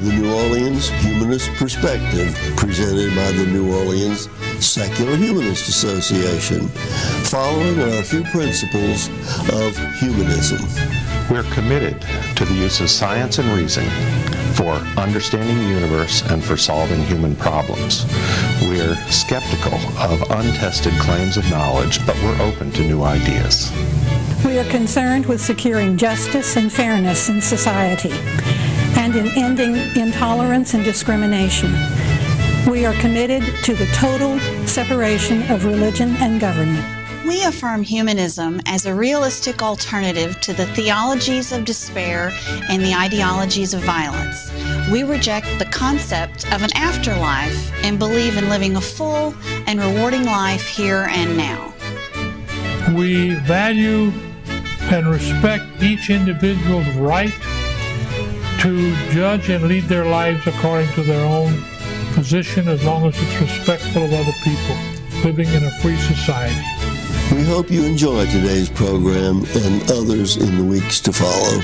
the New Orleans Humanist Perspective, presented by the New Orleans Secular Humanist Association, following our few principles of humanism. We're committed to the use of science and reason for understanding the universe and for solving human problems. We're skeptical of untested claims of knowledge, but we're open to new ideas. We are concerned with securing justice and fairness in society and in ending intolerance and discrimination. We are committed to the total separation of religion and government. We affirm humanism as a realistic alternative to the theologies of despair and the ideologies of violence. We reject the concept of an afterlife and believe in living a full and rewarding life here and now. We value and respect each individual's right to judge and lead their lives according to their own position, as long as it's respectful of other people, living in a free society. We hope you enjoy today's program and others in the weeks to follow.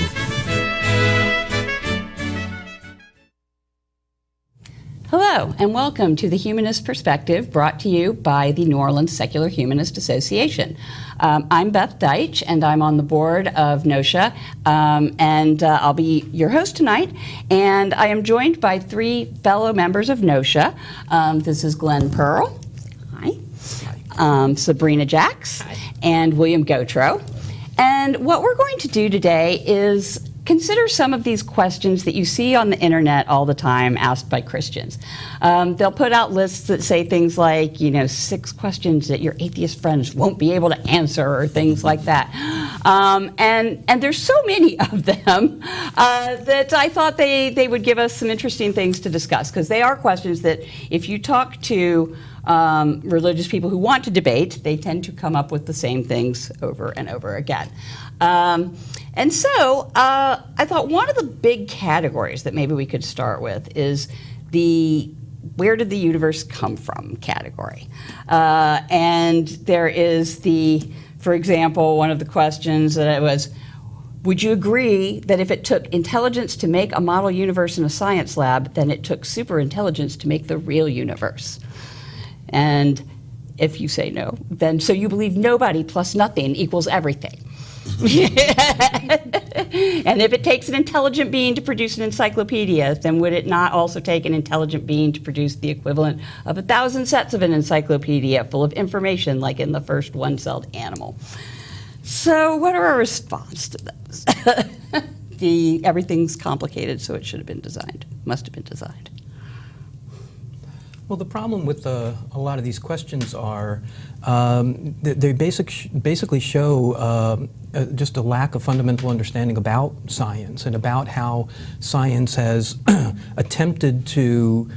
Hello, and welcome to the Humanist Perspective, brought to you by the New Orleans Secular Humanist Association. I'm Beth Deitch, and I'm on the board of NOSHA, and I'll be your host tonight. And I am joined by three fellow members of NOSHA. This is Glenn Pearl. Hi. Sabrina Jacks. Hi. And William Gautreaux. And what we're going to do today is consider some of these questions that you see on the internet all the time asked by Christians. They'll put out lists that say things like, 6 questions that your atheist friends won't be able to answer, or things like that. And there's so many of them that I thought they would give us some interesting things to discuss, because they are questions that if you talk to religious people who want to debate, they tend to come up with the same things over and over again. And so I thought one of the big categories that maybe we could start with is the where did the universe come from category. And there is for example, one of the questions that was, would you agree that if it took intelligence to make a model universe in a science lab, then it took superintelligence to make the real universe? And if you say no, then so you believe nobody plus nothing equals everything. And if it takes an intelligent being to produce an encyclopedia, then would it not also take an intelligent being to produce the equivalent of 1,000 sets of an encyclopedia full of information, like in the first one-celled animal? So what are our response to those? Everything's complicated, so it should have been designed, must have been designed. Well, the problem with a lot of these questions are they basically show just a lack of fundamental understanding about science and about how science has attempted to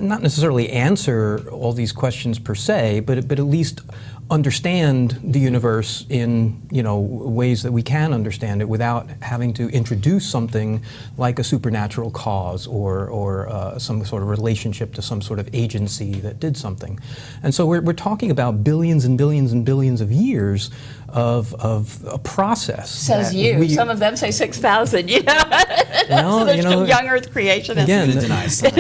not necessarily answer all these questions per se, but at least understand the universe in ways that we can understand it without having to introduce something like a supernatural cause or some sort of relationship to some sort of agency that did something. And so we're talking about billions and billions and billions of years of a process. Says you. Some of them say 6,000. Well, so there's young Earth creation. Again, deny science.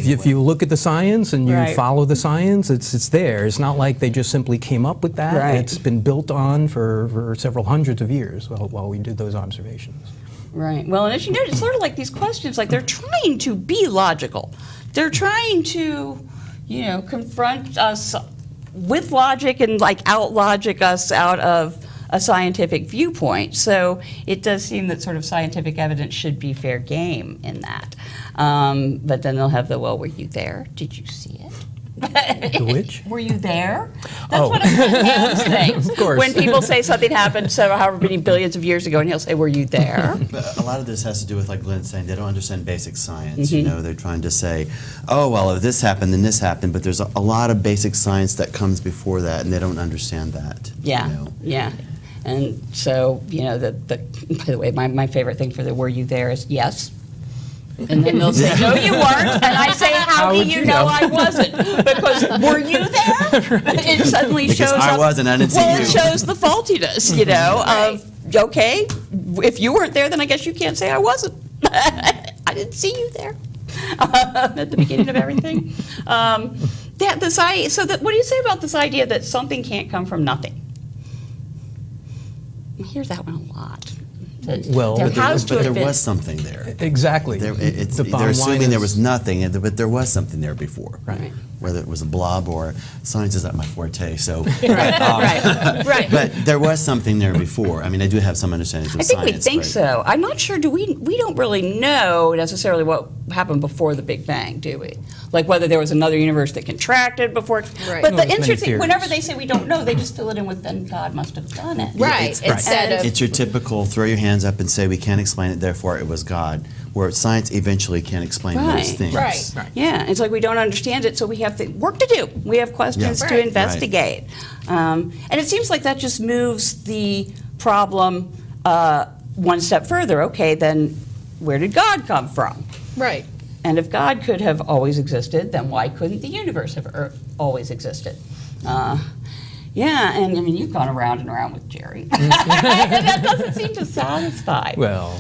If you look at the science and you Right. follow the science, it's there. It's not like they just simply came up with that. Right. It's been built on for several hundreds of years while we did those observations. Right. Well, and as you know, it's sort of like these questions, like they're trying to be logical. They're trying to, confront us with logic and out-logic us out of a scientific viewpoint. So it does seem that sort of scientific evidence should be fair game in that. But then they'll have were you there? Did you see it? The which? Were you there? That's what Hans thinks. Of course. When people say something happened however many billions of years ago, and he'll say, were you there? But a lot of this has to do with, like Glenn's saying, they don't understand basic science. They're trying to say, oh, well, if this happened, then this happened. But there's a lot of basic science that comes before that, and they don't understand that. Yeah, yeah. And so, by the way, my favorite thing for the were you there is yes. And then they'll say, no, you weren't. And I say, how do you know I wasn't? Because were you there? Right. It suddenly because shows I wasn't, I didn't see you. Well, it shows the faultiness, of, okay, if you weren't there, then I guess you can't say I wasn't. I didn't see you there at the beginning of everything. What do you say about this idea that something can't come from nothing? I hear that one a lot. Well, there but has to have there been- was something there. Exactly. They're bottom assuming line there is- was nothing, but there was something there before. Right. Whether it was a blob or science is not my forte, so. Right. But there was something there before. I mean, I do have some understanding of I think science. we think but- so. I'm not sure. We don't really know necessarily what happened before the Big Bang, do we? Like whether there was another universe that contracted before. Right. But No, the there's many interesting, theories. whenever they say we don't know, they just fill it in with then God must have done it. Right. it's- Instead of It's your typical throw your hands up and say we can't explain it, therefore it was God. Where science eventually can't explain Right. those things. Right. Yeah, it's like we don't understand it, so we have work to do. We have questions Yeah. to Right. investigate. And it seems like that just moves the problem one step further. Okay, then where did God come from? right. And if God could have always existed, then why couldn't the universe have always existed? Yeah, and I mean, you've gone around and around with Jerry. That doesn't seem to satisfy Well,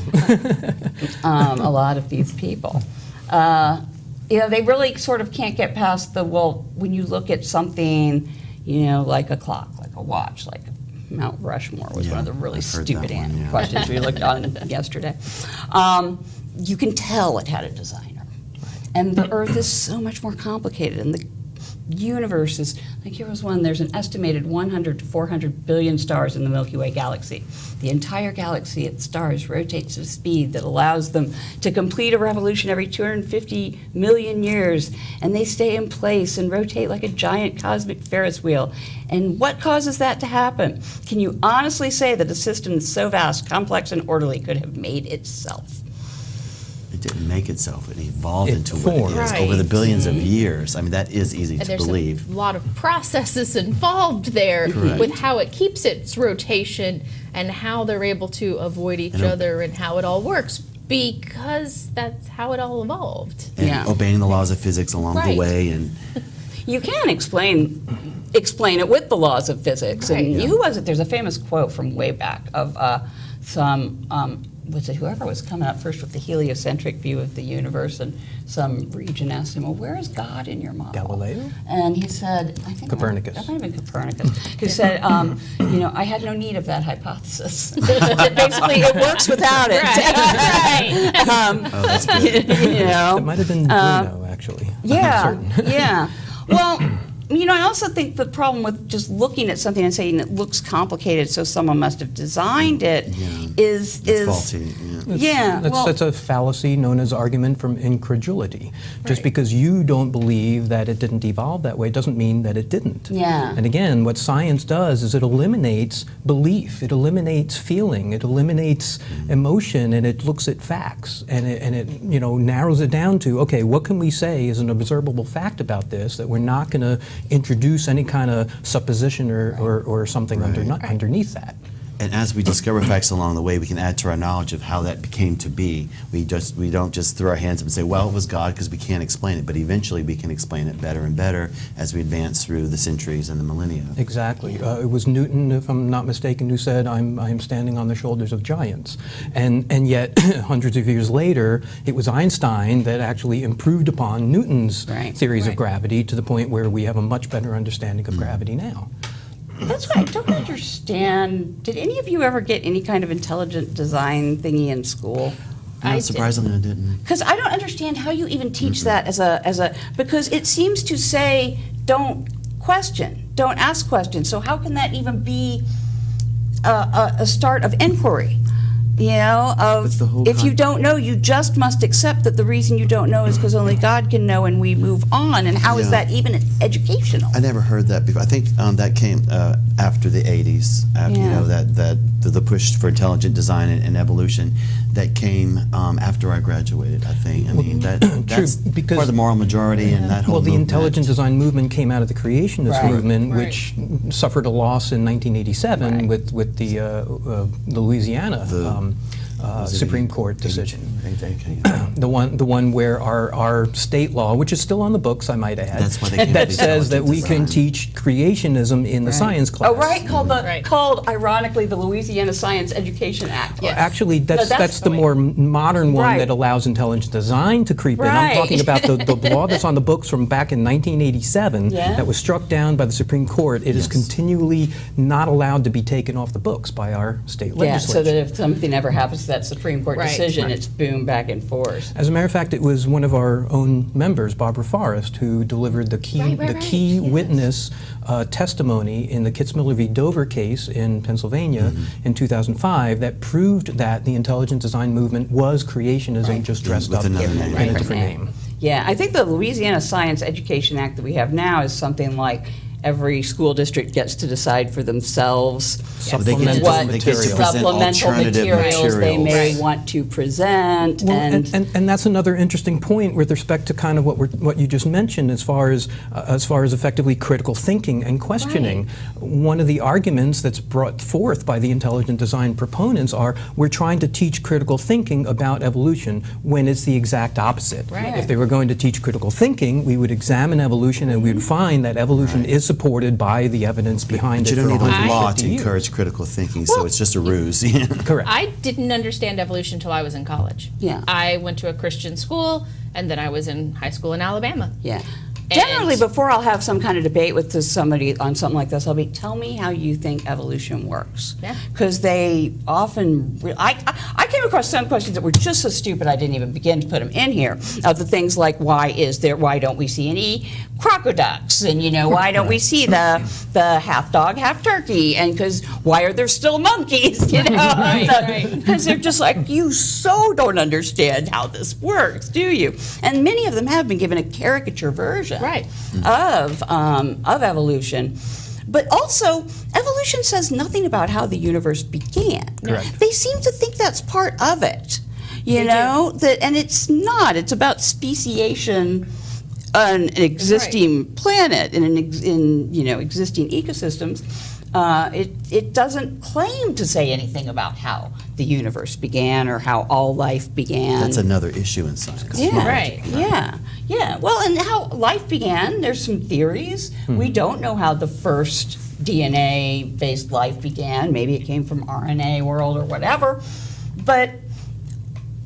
a lot of these people. They really sort of can't get past when you look at something, like a clock, like a watch, like Mount Rushmore was one of the really I've heard stupid that one, yeah. questions we looked on yesterday. You can tell it had a designer. And the Earth is so much more complicated, and the universe is, like here was one, there's an estimated 100 to 400 billion stars in the Milky Way galaxy. The entire galaxy of stars rotates at a speed that allows them to complete a revolution every 250 million years, and they stay in place and rotate like a giant cosmic Ferris wheel. And what causes that to happen? Can you honestly say that a system so vast, complex, and orderly could have made itself? It didn't make itself. It evolved It into what it formed. is over the Right. billions of years. I mean, that is easy And to there's believe. a lot of processes involved there Correct. with how it keeps its rotation and how they're able to avoid each And other and how it all works because that's how it all evolved. And Yeah. obeying the laws of physics along the Right. way. And You can explain it with the laws of physics. Right. And Yeah. who was it? There's a famous quote from way back of was it whoever was coming up first with the heliocentric view of the universe, and some region asked him, well, where is God in your model? Galileo? And he said, I think Copernicus. That might have been Copernicus. He said, I had no need of that hypothesis. Basically, it works without it. oh, that's good. it might have been Bruno, actually. I'm Yeah, certain. yeah. Well, I also think the problem with just looking at something and saying it looks complicated, so someone must have designed it, is It's faulty. Yeah. Yeah. That's a fallacy known as argument from incredulity. Just because you don't believe that it didn't evolve that way doesn't mean that it didn't. Yeah. And again, what science does is it eliminates belief, it eliminates feeling, it eliminates emotion, and it looks at facts, and it narrows it down to, okay, what can we say is an observable fact about this that we're not going to introduce any kind of supposition or something underneath that. And as we discover facts along the way, we can add to our knowledge of how that came to be. We don't just throw our hands up and say, well, it was God, because we can't explain it. But eventually we can explain it better and better as we advance through the centuries and the millennia. Exactly. It was Newton, if I'm not mistaken, who said, I'm standing on the shoulders of giants. And yet, hundreds of years later, it was Einstein that actually improved upon Newton's theories of gravity to the point where we have a much better understanding of gravity now. That's what I don't understand. Did any of you ever get any kind of intelligent design thingy in school? No, surprisingly, I didn't. Because I don't understand how you even teach that as a because it seems to say don't question, don't ask questions. So how can that even be a start of inquiry? But the whole If you don't know, you just must accept that the reason you don't know is because only God can know, and we move on. And how is Yeah. that even educational? I never heard that before. I think that came after the 80s, the push for intelligent design and evolution that came after I graduated, I think. I mean, that's because- part of the moral majority and that whole Well, the movement. intelligent design movement came out of the creationist movement, Right. which suffered a loss in 1987 with the Louisiana Supreme Court decision. Okay. The one where our state law, which is still on the books, I might add, That's why they came that up with says that we can intelligent design. teach creationism in the science class. Oh, right, Right. called ironically the Louisiana Science Education Act. Yes. Actually, that's that's the more modern one Right. that allows intelligent design to creep in. I'm Right. talking about the law that's on the books from back in 1987 Yeah. that was struck down by the Supreme Court. It is continually not allowed to be taken off the books by our state Yeah, legislature. so that if something ever happens to that Supreme Court Right. decision, it's boom, back and forth. As a matter of fact, it was one of our own members, Barbara Forrest, who delivered the key Right, yes. witness testimony in the Kitzmiller v. Dover case in Pennsylvania in 2005 that proved that the intelligent design movement was creationism just dressed With up another in name. a different name. Yeah, I think the Louisiana Science Education Act that we have now is something like every school district gets to decide for themselves They get to, what they get to present supplemental alternative materials they may materials. want to present. Well, and and that's another interesting point with respect to kind of what you just mentioned as far as effectively critical thinking and questioning. One of the arguments that's brought forth by the intelligent design proponents are we're trying to teach critical thinking about evolution when it's the exact opposite. Right. If they were going to teach critical thinking, we would examine evolution and we would find that evolution is supported by the evidence behind But it you don't for need a 150 law to years. encourage critical thinking, so it's just a ruse. Correct. I didn't understand evolution until I was in college. Yeah. I went to a Christian school, and then I was in high school in Alabama. yeah. Generally, And- before I'll have some kind of debate with somebody on something like this, I'll be, tell me how you think evolution works. Yeah. Because they often, I came across some questions that were just so stupid I didn't even begin to put them in here. Of the things like, why don't we see any crocoducks? And, why don't we see the half dog, half turkey? And because, why are there still monkeys? Right. Because they're just like, you so don't understand how this works, do you? And many of them have been given a caricature version Right. of evolution. But also, evolution says nothing about how the universe began. Correct. They seem to think that's part of it. And it's not. It's about speciation on an existing planet and in existing ecosystems. It doesn't claim to say anything about how the universe began or how all life began. That's another issue in science. Yeah. Right. Yeah. Well, and how life began, there's some theories. We don't know how the first DNA-based life began. Maybe it came from RNA world or whatever. But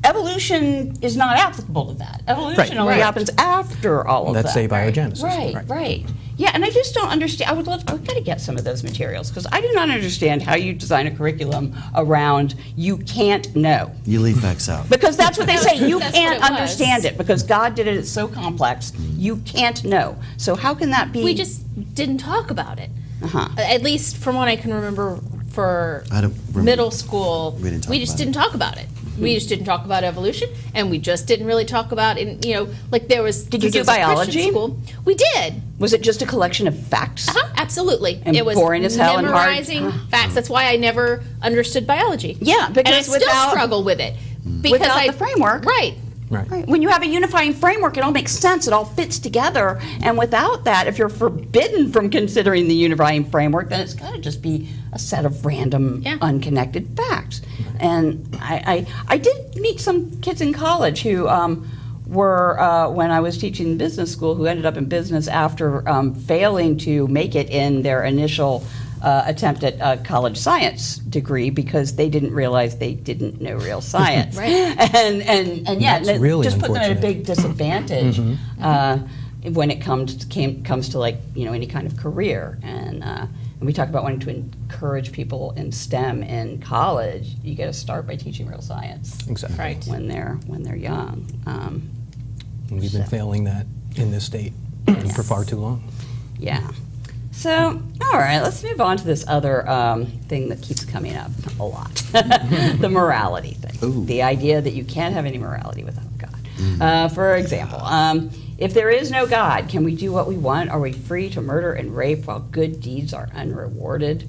evolution is not applicable to that. Evolution only Right. happens after all of Let's that. say biogenesis. Right. Yeah, and I just don't understand. I've got to get some of those materials because I do not understand how you design a curriculum around you can't know. You leave facts out. Because that's what they say. You That's can't what it was. understand it because God did it. It's so complex. You can't know. So how can that be? We just didn't talk about it. Uh-huh. At least from what I can remember for I don't remember. middle school, We didn't talk just about didn't it. talk about it. We just didn't talk about evolution, and we just didn't really talk about like there was. Did you do there was a Christian biology? School. We did. Was it just a collection of facts? Absolutely. And it was boring as hell and hard. memorizing facts. That's why I never understood biology. Yeah, because and I still without- struggle with it because Without the framework. Right. Right. When you have a unifying framework, it all makes sense. It all fits together. And without that, if you're forbidden from considering the unifying framework, then it's got to just be a set of random, Yeah. unconnected facts. And I did meet some kids in college who were, when I was teaching business school, who ended up in business after failing to make it in their initial attempt at a college science degree because they didn't realize they didn't know real science. Right. And yeah, That's and it really just put them at a unfortunate. big disadvantage when it comes to like any kind of career. And we talk about wanting to encourage people in STEM in college. You got to start by teaching real science Exactly. Right. when they're young. And we've been failing that in this state for far too long. Yeah. So, all right, let's move on to this other thing that keeps coming up a lot, the morality thing. Ooh. The idea that you can't have any morality without God. For example, if there is no God, can we do what we want? Are we free to murder and rape while good deeds are unrewarded?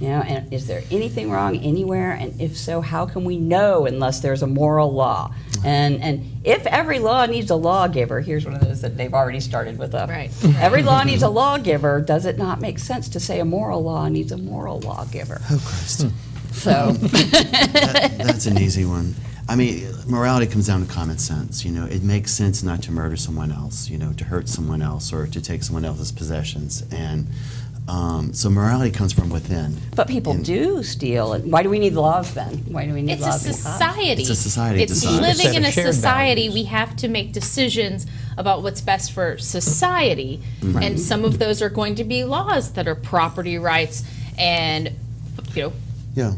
And is there anything wrong anywhere? And if so, how can we know unless there's a moral law? And if every law needs a lawgiver, here's one of those that they've already started with. Right. Every law needs a lawgiver. Does it not make sense to say a moral law needs a moral lawgiver? Oh, Christ. So That's an easy one. I mean, morality comes down to common sense. You know, it makes sense not to murder someone else, you know, to hurt someone else or to take someone else's possessions. And so morality comes from within. but people do steal. And why do we need laws then? Why do we need It's a laws? because- society. It's a society It's design. living Set in of a shared society. values. We have to make decisions about what's best for society, and some of those are going to be laws that are property rights and, you know, Yeah.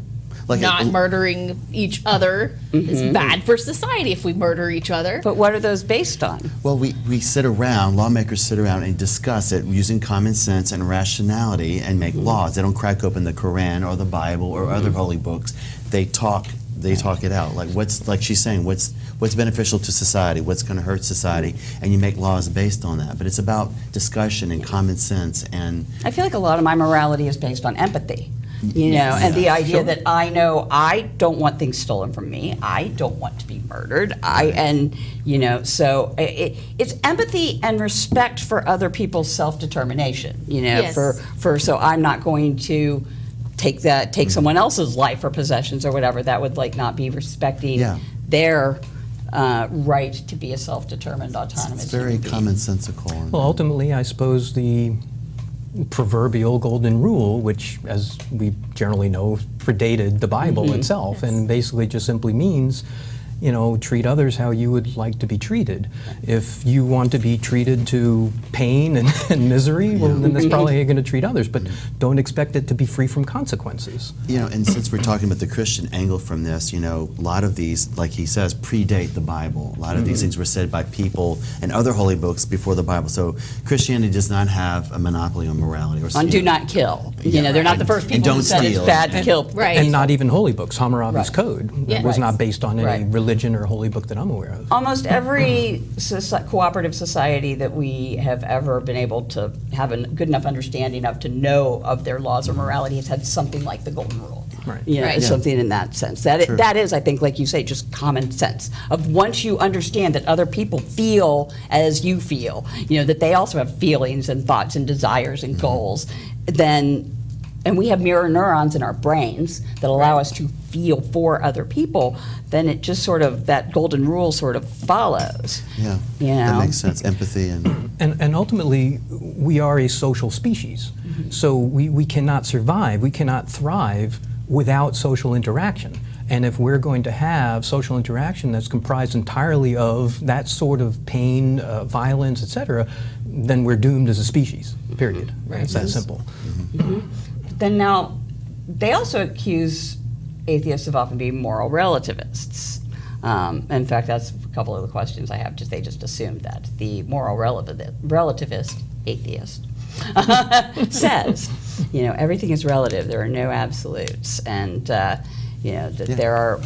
Like not murdering each other is bad for society if we murder each other. But what are those based on? Well, we sit around, lawmakers sit around and discuss it using common sense and rationality and make laws. They don't crack open the Quran or the Bible or other holy books. They talk it out. Like like she's saying, what's beneficial to society, what's going to hurt society, and you make laws based on that. But it's about discussion and common sense and I feel like a lot of my morality is based on empathy. You know, and the idea that I know I don't want things stolen from me. I don't want to be murdered. So it's empathy and respect for other people's self-determination. You know, Yes. so I'm not going to take someone else's life or possessions or whatever. That would not be respecting their right to be a self-determined, autonomous. it's very human being. commonsensical. Well, ultimately, I suppose the proverbial golden rule, which, as we generally know, predated the Bible itself, and basically just simply means, you know, treat others how you would like to be treated. If you want to be treated to pain and misery, well, then that's probably how you're going to treat others, but don't expect it to be free from consequences. You know, and since we're talking about the Christian angle from this, you know, a lot of these, like he says, predate the Bible. A lot of these things were said by people and other holy books before the Bible. So Christianity does not have a monopoly on morality. Or On do not kill. You know, they're not the first And people who don't said it's steal. bad to kill. Right. And not even holy books. Hammurabi's Right. Code Yeah. was Right. not based on any Right. religion or holy book that I'm aware of. Almost every cooperative society that we have ever been able to have a good enough understanding of to know of their laws or morality has had something like the golden rule. Right. You know, Right. something in that sense. That is, I think, like you say, just common sense. Of once you understand that other people feel as you feel, you know, that they also have feelings and thoughts and desires and goals, then, and we have mirror neurons in our brains that allow us to feel for other people, then it just sort of, that golden rule sort of follows. Yeah, You know? that makes sense. Empathy and And ultimately, we are a social species. So we cannot survive, we cannot thrive without social interaction. And if we're going to have social interaction that's comprised entirely of that sort of pain, violence, etc., then we're doomed as a species, period. It's that simple. Then now, they also accuse atheists of often being moral relativists. In fact, that's a couple of the questions I have. They just assumed that. The moral relativist atheist says, you know, everything is relative. There are no absolutes, and you know that there are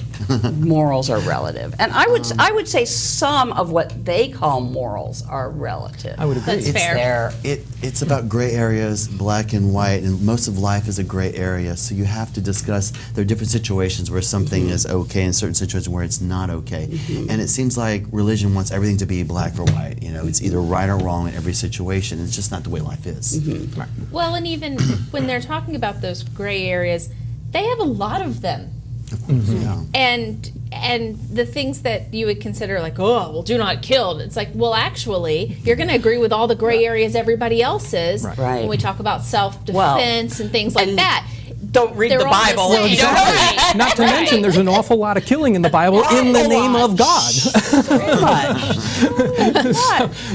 morals are relative. And I would say some of what they call morals are relative. I would agree. That's fair. It's about gray areas, black and white, and most of life is a gray area. So you have to discuss, there are different situations where something is okay and certain situations where it's not okay. And it seems like religion wants everything to be black or white. You know, it's either right or wrong in every situation. It's just not the way life is. Well, and even when they're talking about those gray areas, they have a lot of them. Yeah. And the things that you would consider like, oh, well, do not kill. It's like, well, actually, you're going to agree with all the gray areas everybody else is Right. Right. when we talk about self-defense and things like and that. Don't read They're the all the Bible. same. Exactly. Not to mention, there's an awful lot of killing in the Bible in the name of God. Very much.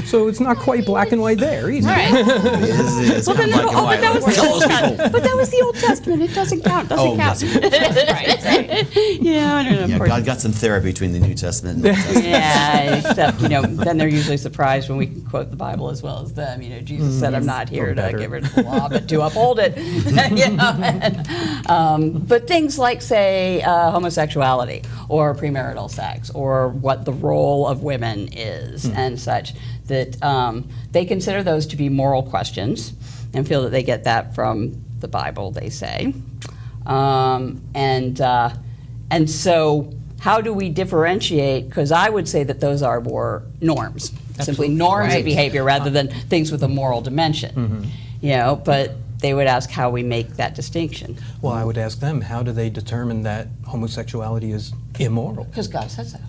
So it's not quite black and white there either. Right. It's Well, kind then, of black and but that white. was the Old Testament. But that was the Old Testament. It doesn't count. Doesn't count. Yeah, I don't know. Of Yeah, course. God got some therapy between the New Testament and the Old Testament. Yeah, except, you know, then they're usually surprised when we can quote the Bible as well as them. You know, Jesus said, I'm not here to better. give rid of the law, but to uphold it. You know? But things like, say, homosexuality or premarital sex or what the role of women is and such, that they consider those to be moral questions and feel that they get that from the Bible, they say. And so how do we differentiate? Because I would say that those are more norms, simply norms of behavior rather than things with a moral dimension. You know, but they would ask how we make that distinction. Well, I would ask them, how do they determine that homosexuality is immoral? Because God says that.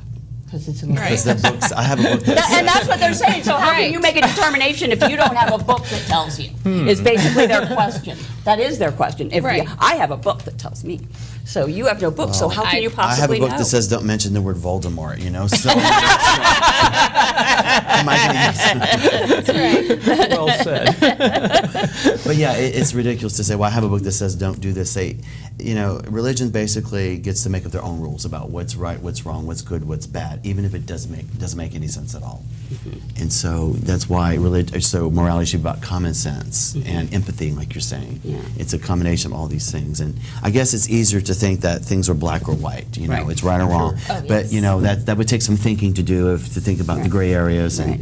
Because it's immoral. Because the books, I have a book that And that's what they're saying. So how can you make a determination if you don't have a book that tells you? Is basically their question. That is their question. If Right. I have a book that tells me. So you have no book, so how can you I have a possibly book know? that says don't mention the word Voldemort, you know? So, am I going to use Well said. But yeah, it's ridiculous to say, well, I have a book that says don't do this. Religion basically gets to make up their own rules about what's right, what's wrong, what's good, what's bad, even if it doesn't make any sense at all. And so that's why morality should be about common sense and empathy, like you're saying. Yeah. It's a combination of all these things. And I guess it's easier to think that things are black or white, Right. it's right or wrong. Oh, But, yes. that would take some thinking to do, to think about the gray areas. And Right.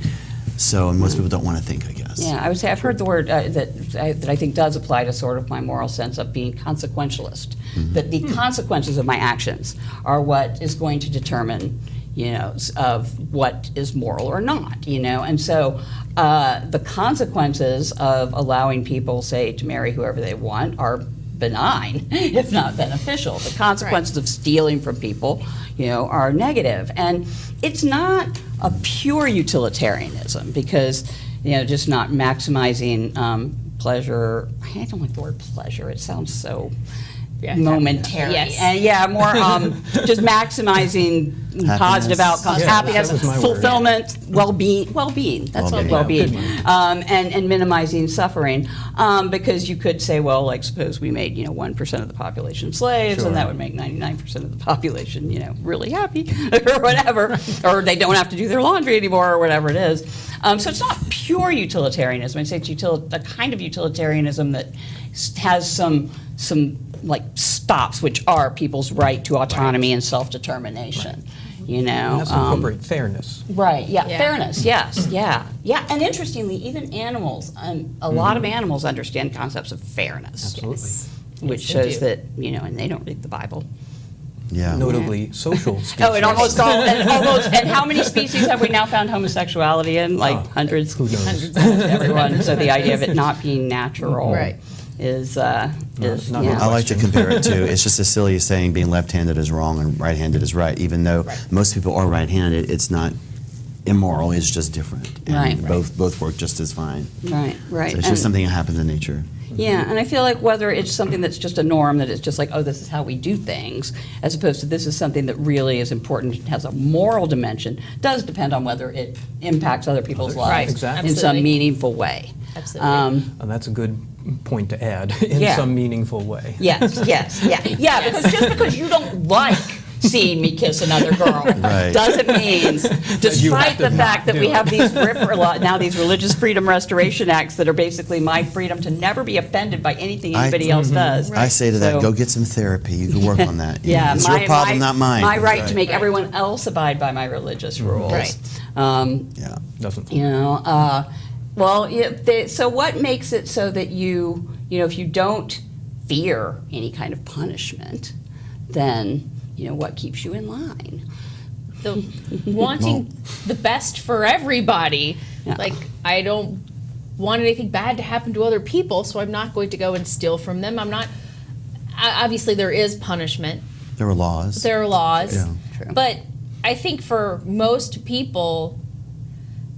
so most people don't want to think, I guess. Yeah, I would say I've heard the word that I think does apply to sort of my moral sense of being consequentialist. That the consequences of my actions are what is going to determine, of what is moral or not, And so the consequences of allowing people, say, to marry whoever they want are benign, if not beneficial. The consequences of stealing from people, are negative. And it's not a pure utilitarianism because, just not maximizing pleasure. I don't like the word pleasure. It sounds so momentary. Yes. And more just maximizing positive outcomes, Yeah, happiness, that was my word. fulfillment, well-being. That's all Well-being. well-being. And minimizing suffering. Because you could say, well, like suppose we made 1% of the population slaves, Sure. and that would make 99% of the population really happy or whatever, or they don't have to do their laundry anymore or whatever it is. So it's not pure utilitarianism. I'd say it's a kind of utilitarianism that has some like stops, which are people's right to autonomy and self-determination. And that's incorporate fairness. Right, yeah, Yeah. fairness, yes, yeah. And interestingly, even animals, a lot of animals understand concepts of fairness. Absolutely. Which Yes, they shows do. that, and they don't read the Bible. Yeah. Notably social species. Oh, and and how many species have we now found homosexuality in? Like hundreds? Who knows? Hundreds, everyone. So the idea of it not being natural Right. is not yeah. I like to compare it to, it's just as silly as saying being left-handed is wrong and right-handed is right. Even though most people are right-handed, it's not immoral, it's just different. And Right. both work just as fine. Right. So it's And- just something that happens in nature. Yeah, and I feel like whether it's something that's just a norm, that it's just like, oh, this is how we do things, as opposed to this is something that really is important, has a moral dimension, does depend on whether it impacts other people's Right, lives exactly. in some Absolutely. meaningful way. Absolutely. And that's a good point to add, in Yeah. some meaningful way. Yes, yeah, because just because you don't like seeing me kiss another girl Right. doesn't mean, despite the to fact not that we do have these now these religious freedom restoration acts that are basically my freedom to never be offended by anything anybody else does. I say to that, So- go get some therapy. You can work on that. Yeah, It's your problem, not mine. My right to Right. make everyone else abide by my religious rules. Right. Yeah. Doesn't. So what makes it so that if you don't fear any kind of punishment, then what keeps you in line? The wanting the best for everybody. Yeah. Like, I don't want anything bad to happen to other people, so I'm not going to go and steal from them. Obviously there is punishment. There are laws. There are laws. Yeah. True. But I think for most people,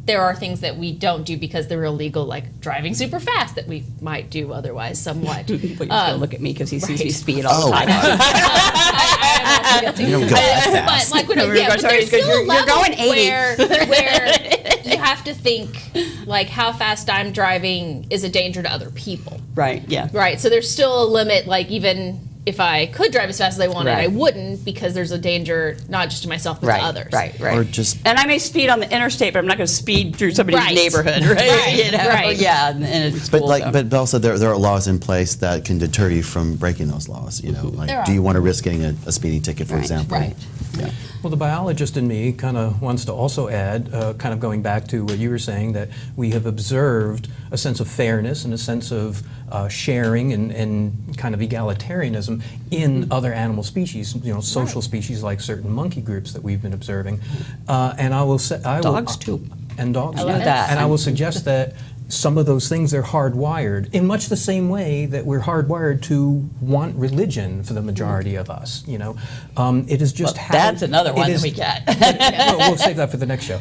there are things that we don't do because they're illegal, like driving super fast, that we might do otherwise somewhat. But you're gonna look at me because he sees me right. speed all the time. I am also guilty. You don't go that But fast. like when No, yeah, but sorry, there's because still a you're level going 80. where you have to think like how fast I'm driving is a danger to other people. Right, yeah. Right. So there's still a limit, like even if I could drive as fast as I wanted, Right. I wouldn't, because there's a danger not just to myself but to others. Right. Or just And I may speed on the interstate, but I'm not going to speed through somebody's Right. neighborhood, right? Right, right. Yeah, and it's But cool, so. but also there are laws in place that can deter you from breaking those laws. There Like, are. do you want to risk getting a speeding ticket, for Right, example? right. Yeah. Well, the biologist in me kind of wants to also add, kind of going back to what you were saying, that we have observed a sense of fairness and a sense of sharing and kind of egalitarianism in other animal species, social species like certain monkey groups that we've been observing. And I will say, Dogs too. And dogs, I love yeah. that. And I will suggest that some of those things are hardwired in much the same way that we're hardwired to want religion for the majority of us. It is just how that's another one it is, that we get. well, we'll save that for the next show.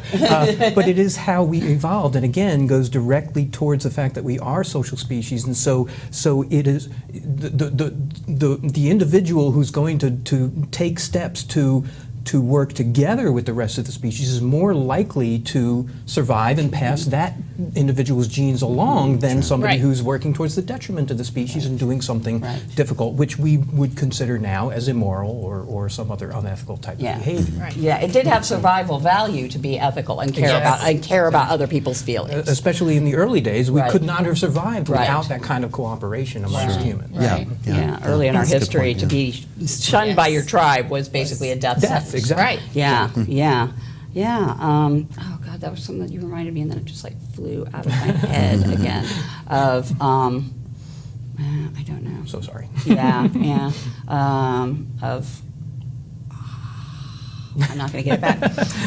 But it is how we evolved, and again goes directly towards the fact that we are social species, and so it is the individual who's going to take steps to work together with the rest of the species is more likely to survive and pass that individual's genes along than somebody Right. who's working towards the detriment of the species and doing something difficult, which we would consider now as immoral or some other unethical type of behavior. Right. Yeah, it did have survival value to be ethical and care about other people's feelings. Especially in the early days, we Right. could not have survived Right. without that kind of cooperation amongst humans. Right. Yeah. Early in our That's a good history, point, to be shunned by your tribe was basically a death sentence. Exactly. Right. Yeah. Oh God, that was something that you reminded me, and then it just like flew out of my head again. Of I don't know. So sorry. Yeah. Of. I'm not going to get it back.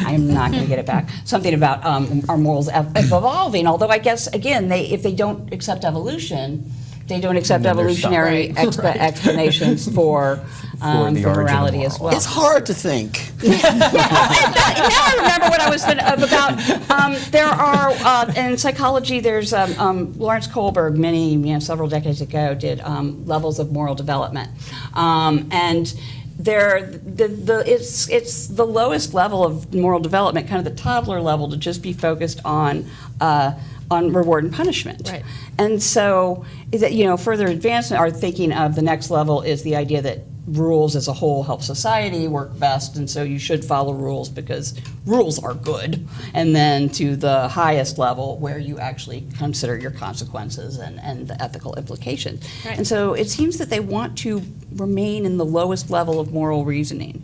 I'm not going to get it back. Something about our morals evolving. Although I guess again, if they don't accept evolution, they don't accept then they're stuck. evolutionary explanations for the origin of morality as morals. well. It's hard to think. Now I remember what I was about. There are in psychology. There's Lawrence Kohlberg, several decades ago, did levels of moral development, and it's the lowest level of moral development, kind of the toddler level, to just be focused on reward and punishment. Right. And so, further advancement, our thinking of the next level is the idea that rules as a whole help society work best, and so you should follow rules because rules are good. And then to the highest level, where you actually consider your consequences and the ethical implications. Right. And so it seems that they want to remain in the lowest level of moral reasoning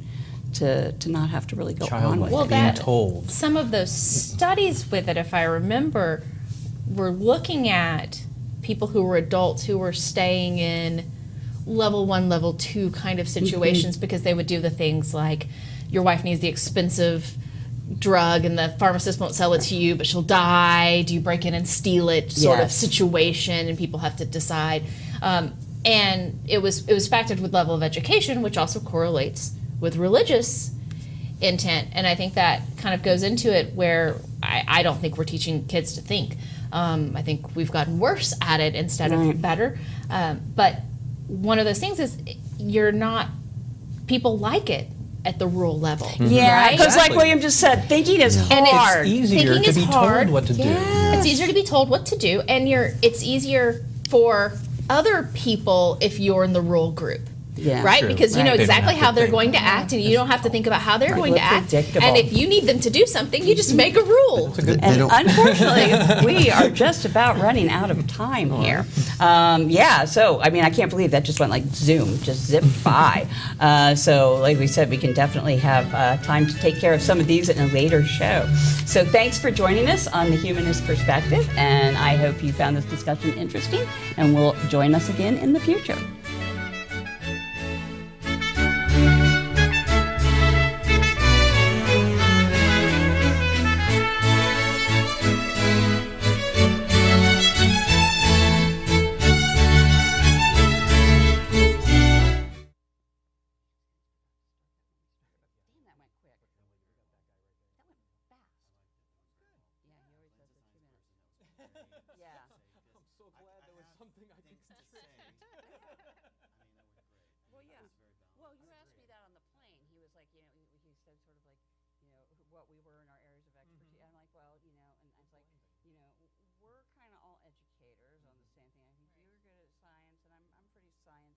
to not have to really go on with Childlike, it. being told. Some of those studies with it, if I remember, were looking at people who were adults who were staying in level 1, level 2 kind of situations because they would do the things like your wife needs the expensive drug and the pharmacist won't sell it to you, but she'll die. Do you break in and steal it? Sort of situation, and people have to decide. And it was factored with level of education, which also correlates with religious intent. And I think that kind of goes into it where I don't think we're teaching kids to think. I think we've gotten worse at it instead of better. But one of those things is people like it at the rule level. Yeah, right? because like William just said, thinking is And it's hard. Easier Thinking to is be hard. told what to do. It's easier to be told what to do, and it's easier for other people if you're in the rule group. Yeah. Right? True. Because you know Right. They don't exactly have to how they're think. going to act, and you don't have to think about how they're going to We're act. predictable. And if you need them to do something, you just make a rule. And unfortunately, we are just about running out of time here. So, I mean, I can't believe that just went like zoom, just zipped by. So, like we said, we can definitely have time to take care of some of these in a later show. So, thanks for joining us on the Humanist Perspective, and I hope you found this discussion interesting, and will join us again in the future. Well, you asked me that on the plane. He was like, he said sort of like, what we were in our areas of expertise. I'm like, well,